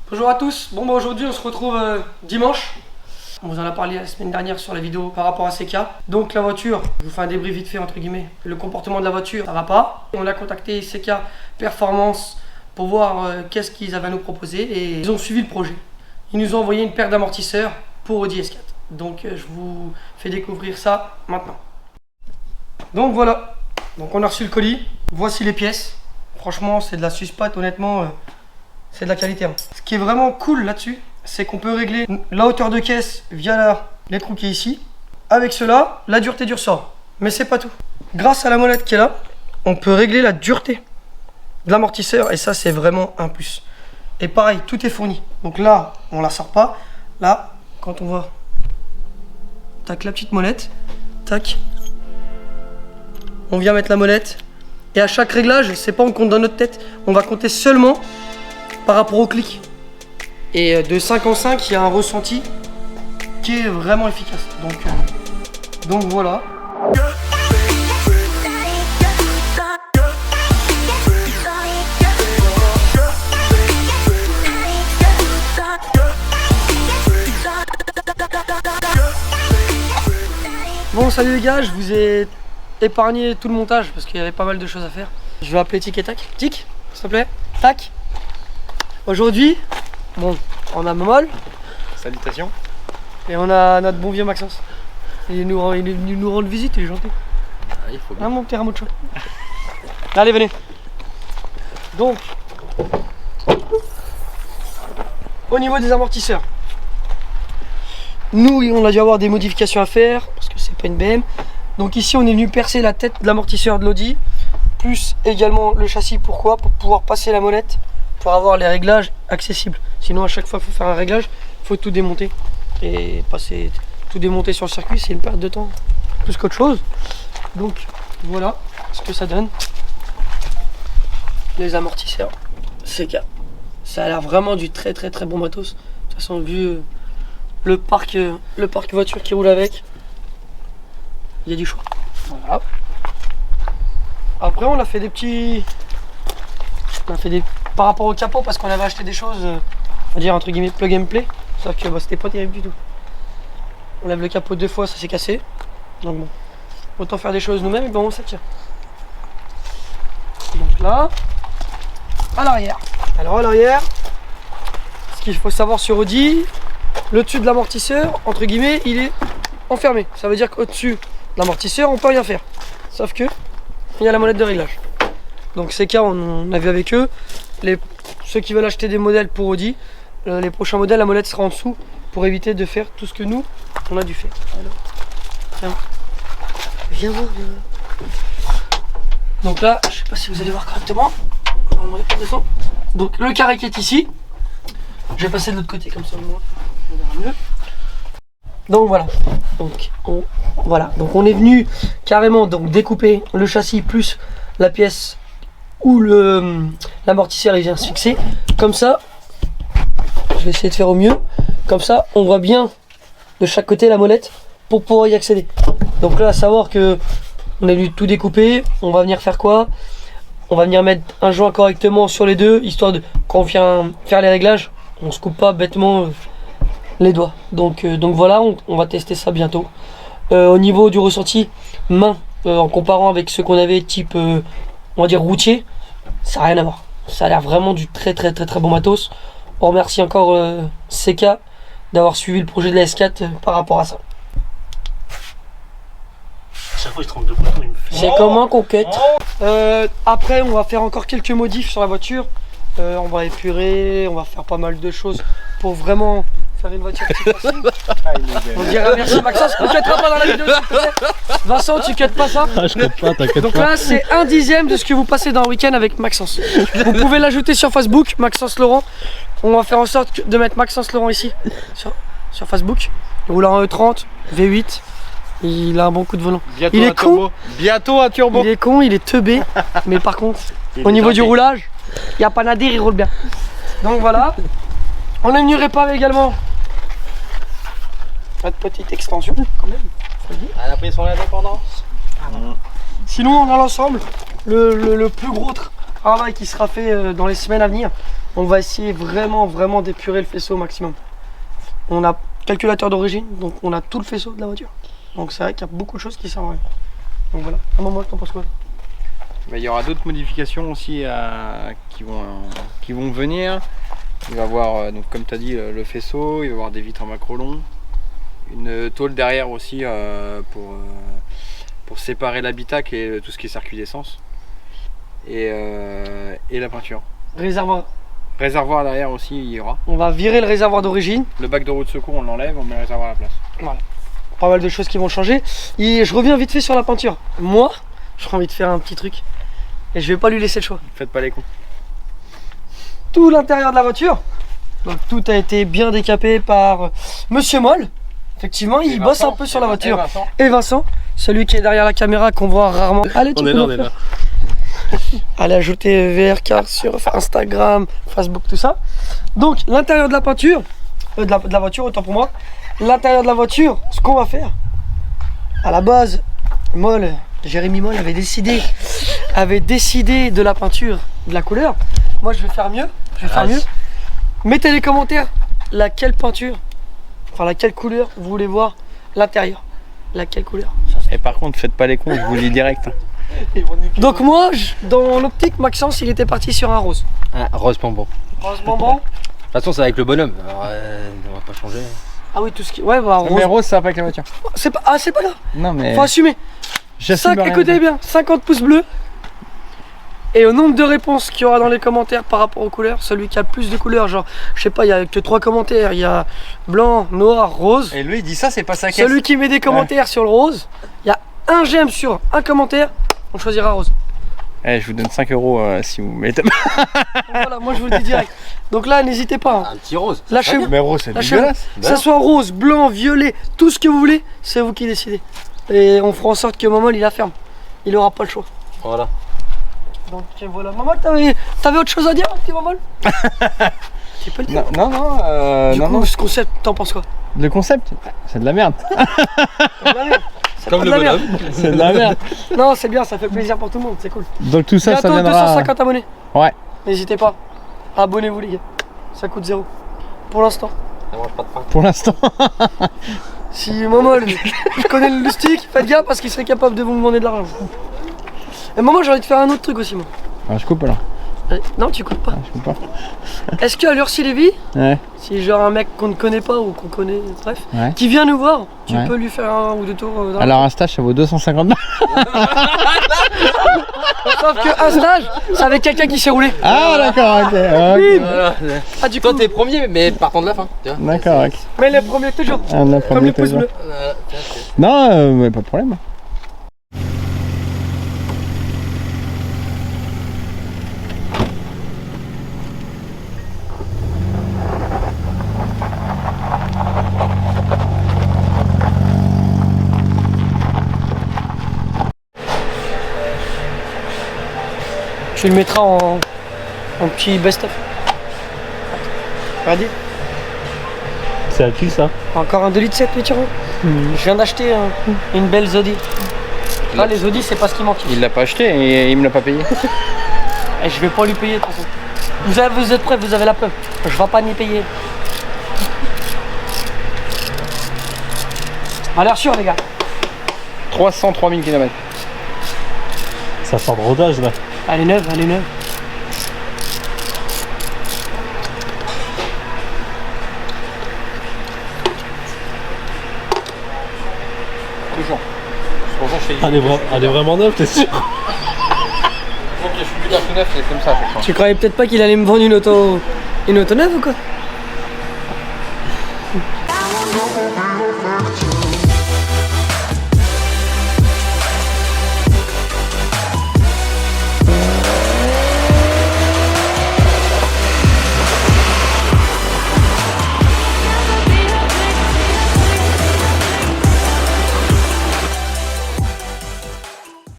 Bonjour à tous, bon bah aujourd'hui on se retrouve dimanche. On vous en a parlé la semaine dernière sur la vidéo par rapport à CK. Donc la voiture, je vous fais un débrief vite fait entre guillemets. Le comportement de la voiture, ça va pas. On a contacté CK Performance pour voir qu'est-ce qu'ils avaient à nous proposer et ils ont suivi le projet. Ils nous ont envoyé une paire d'amortisseurs pour Audi S4. Donc je vous fais découvrir ça maintenant. Donc voilà, donc on a reçu le colis, voici les pièces. Franchement c'est de la suspate honnêtement. C'est de la qualité. Hein. Ce qui est vraiment cool là-dessus, c'est qu'on peut régler la hauteur de caisse via l'écrou qui est ici. Avec cela, la dureté du ressort. Mais c'est pas tout. Grâce à la molette qui est là, on peut régler la dureté de l'amortisseur. Et ça, c'est vraiment un plus. Et pareil, tout est fourni. Donc là, on la sort pas. Là, quand on voit, tac, la petite molette, tac. On vient mettre la molette. Et à chaque réglage, c'est pas on compte dans notre tête. On va compter seulement par rapport au clic. Et de 5 en 5, il y a un ressenti qui est vraiment efficace. Donc voilà. Bon, salut les gars, je vous ai épargné tout le montage parce qu'il y avait pas mal de choses à faire. Je vais appeler Tic et Tac. Tic, s'il te plaît. Tac. Aujourd'hui, bon, on a Momol. Salutations. Et on a notre bon vieux Maxence. Il est venu nous rendre visite, il est gentil. Ah, il faut bien. Ah, mon petit rameau de chou. Allez, venez. Donc, au niveau des amortisseurs, nous, on a dû avoir des modifications à faire parce que c'est pas une BM. Donc ici, on est venu percer la tête de l'amortisseur de l'Audi, plus également le châssis. Pourquoi? Pour pouvoir passer la molette, pour avoir les réglages accessibles. Sinon à chaque fois qu'il faut faire un réglage, il faut tout démonter. Et passer tout démonter sur le circuit, c'est une perte de temps plus qu'autre chose. Donc voilà ce que ça donne. Les amortisseurs CK. Ça a l'air vraiment du très bon matos. De toute façon vu le parc voiture qui roule avec, il y a du choix. Voilà. Après on a fait des petits... par rapport au capot parce qu'on avait acheté des choses, on va dire entre guillemets plug and play, sauf que c'était pas terrible du tout. On lève le capot 2 fois, ça s'est cassé. Donc bon, autant faire des choses nous-mêmes et bon ça tient. Donc là, à l'arrière. Alors à l'arrière, ce qu'il faut savoir sur Audi, le dessus de l'amortisseur, entre guillemets, il est enfermé. Ça veut dire qu'au-dessus de l'amortisseur, on peut rien faire. Sauf que il y a la molette de réglage. Donc CK, on a vu avec eux, ceux qui veulent acheter des modèles pour Audi, les prochains modèles, la molette sera en dessous pour éviter de faire tout ce que nous, on a dû faire. Alors, viens voir. Donc là, je sais pas si vous allez voir correctement. Donc le carré qui est ici, je vais passer de l'autre côté comme ça au moins, on verra mieux. Donc voilà, donc on est venu carrément donc découper le châssis plus la pièce où l'amortisseur il vient se fixer. Comme ça, je vais essayer de faire au mieux. Comme ça, on voit bien de chaque côté la molette pour pouvoir y accéder. Donc là, à savoir que on a dû tout découper. On va venir faire quoi? On va venir mettre un joint correctement sur les deux, histoire de quand on vient faire les réglages, on se coupe pas bêtement les doigts. Donc voilà, on va tester ça bientôt. Au niveau du ressenti main, en comparant avec ce qu'on avait type on va dire routier, ça n'a rien à voir. Ça a l'air vraiment du très bon matos. On remercie encore CK d'avoir suivi le projet de la S4 par rapport à ça. Chaque fois il se trompe de bouton, il me fait... C'est comme un conquête. Après on va faire encore quelques modifs sur la voiture. On va épurer, on va faire pas mal de choses pour vraiment faire une voiture plus facile. On dirait merci Maxence, ne cuttera pas dans la vidéo s'il te plaît. Vincent, tu cuttes pas ça? Ah, je cutte pas, t'inquiète pas. Donc là c'est 1/10 de ce que vous passez dans un week-end avec Maxence. Vous pouvez l'ajouter sur Facebook, Maxence Laurent. On va faire en sorte de mettre Maxence Laurent ici sur Facebook. Il roule en E30, V8. Il a un bon coup de volant. Bientôt Il un est con. turbo. Bientôt un turbo. Il est con, il est teubé. Mais par contre, Il au est niveau du tenté. roulage, il n'y a pas à dire, il roule bien. Donc voilà. On est venu réparer également notre petite extension quand même. Elle a pris son indépendance. Sinon, on a l'ensemble. Le plus gros travail qui sera fait dans les semaines à venir. On va essayer vraiment d'épurer le faisceau au maximum. On a calculateur d'origine, donc on a tout le faisceau de la voiture. Donc c'est vrai qu'il y a beaucoup de choses qui servent à rien. Donc voilà. À un moment, t'en penses quoi? Il y aura d'autres modifications aussi qui vont venir. Il va y avoir, donc, comme tu as dit, le faisceau, il va y avoir des vitres en macrolon, une tôle derrière aussi pour séparer l'habitacle et tout ce qui est circuit d'essence. Et la peinture. Réservoir. Réservoir derrière aussi, il y aura. On va virer le réservoir d'origine. Le bac de roue de secours, on l'enlève, on met le réservoir à la place. Voilà. Pas mal de choses qui vont changer. Et je reviens vite fait sur la peinture. Moi, j'ai envie de faire un petit truc. Et je vais pas lui laisser le choix. Faites pas les cons. Tout l'intérieur de la voiture. Donc tout a été bien décapé par Monsieur Moll. Effectivement, il bosse un peu sur la voiture. Et Vincent, celui qui est derrière la caméra qu'on voit rarement. Allez, tu peux nous faire. Allez ajouter VRK sur Instagram, Facebook, tout ça. Donc l'intérieur de la peinture, de la voiture, autant pour moi. L'intérieur de la voiture, ce qu'on va faire. À la base, Jérémy Moll avait décidé de la peinture, de la couleur. Moi je vais faire mieux. Mettez les commentaires laquelle peinture, enfin laquelle couleur vous voulez voir l'intérieur. Laquelle couleur. Et par contre, faites pas les cons, je vous le dis direct. Donc moi, dans l'optique, Maxence, il était parti sur un rose. Ah, rose bonbon. Rose bonbon. De toute façon, c'est avec le bonhomme. Alors, on va pas changer. Ah oui, tout ce qui... Ouais, bah rose. Mais rose, ça va pas avec la voiture. C'est pas... Ah, c'est pas grave. Non, mais. Faut assumer. Écoutez bien, 50 pouces bleus. Et au nombre de réponses qu'il y aura dans les commentaires par rapport aux couleurs, celui qui a le plus de couleurs, genre, je sais pas, il y a que 3 commentaires, il y a blanc, noir, rose. Et lui, il dit ça, c'est pas sa caisse. Celui qui met des commentaires sur le rose, il y a un j'aime sur un commentaire, on choisira rose. Eh, je vous donne 5 € si vous mettez. Donc voilà, moi je vous le dis direct. Donc là, n'hésitez pas. Hein. Un petit rose. Lâchez-vous. Mais rose, c'est Lâchez-vous. dégueulasse. Que ça soit rose, blanc, violet, tout ce que vous voulez, c'est vous qui décidez. Et on fera en sorte que Momol il la ferme. Il aura pas le choix. Voilà. Donc voilà. Momol, t'avais autre chose à dire, petit Momol? Tu peux le dire. Non, Du coup, ce concept, t'en penses quoi? Le concept, c'est de la merde. C'est de la merde. C'est Comme pas le de la merde. bonhomme. C'est de la merde. Non, c'est bien, ça fait plaisir pour tout le monde, c'est cool. Donc tout ça, ça Bientôt viendra. 250 abonnés. Ouais. N'hésitez pas. Abonnez-vous les gars. Ça coûte 0. Pour l'instant. Ça mange pas de pain. Pour l'instant. Si Momol, je connais le stick, faites gaffe parce qu'il serait capable de vous demander de l'argent. Et Momol, j'ai envie de faire un autre truc aussi moi. Ah, je coupe alors. Non, tu coupes pas. Ah, je coupe pas. Est-ce qu'à Lurcy Lévy, Ouais. si genre un mec qu'on ne connaît pas ou qu'on connaît, bref, Ouais. qui vient nous voir, tu Ouais. peux lui faire un ou deux tours dans la- Alors un stage, ça vaut 250 balles. Sauf qu'un stage, c'est avec quelqu'un qui s'est roulé. Ah d'accord, ok. Voilà. Ah du Toi, coup, t'es premier, mais partant de la fin. Tu vois. D'accord, ok. mais les premiers toujours. Ah, on a Comme promis le pouce toujours. bleu. Tiens, Non, mais pas de problème. Tu le mettras en petit best-of. Regardez, C'est à qui ça? encore un 2,7 litres Vétiro. Je viens d'acheter une belle Zodi. Ah, les Zodi, c'est pas ce qui manque. Il l'a pas acheté et il me l'a pas payé. Et je vais pas lui payer de toute façon. Vous êtes prêts, vous avez la preuve. Je vais pas ni payer. À l'air sûr les gars. 303 000 km. Ça sent le rodage là. Elle est neuve, elle est neuve. Toujours. Bonjour, je fais Elle est vraiment neuve, t'es sûr? Donc je suis plus d'un tout neuf, c'est comme ça à chaque fois. Tu croyais peut-être pas qu'il allait me vendre une auto neuve ou quoi?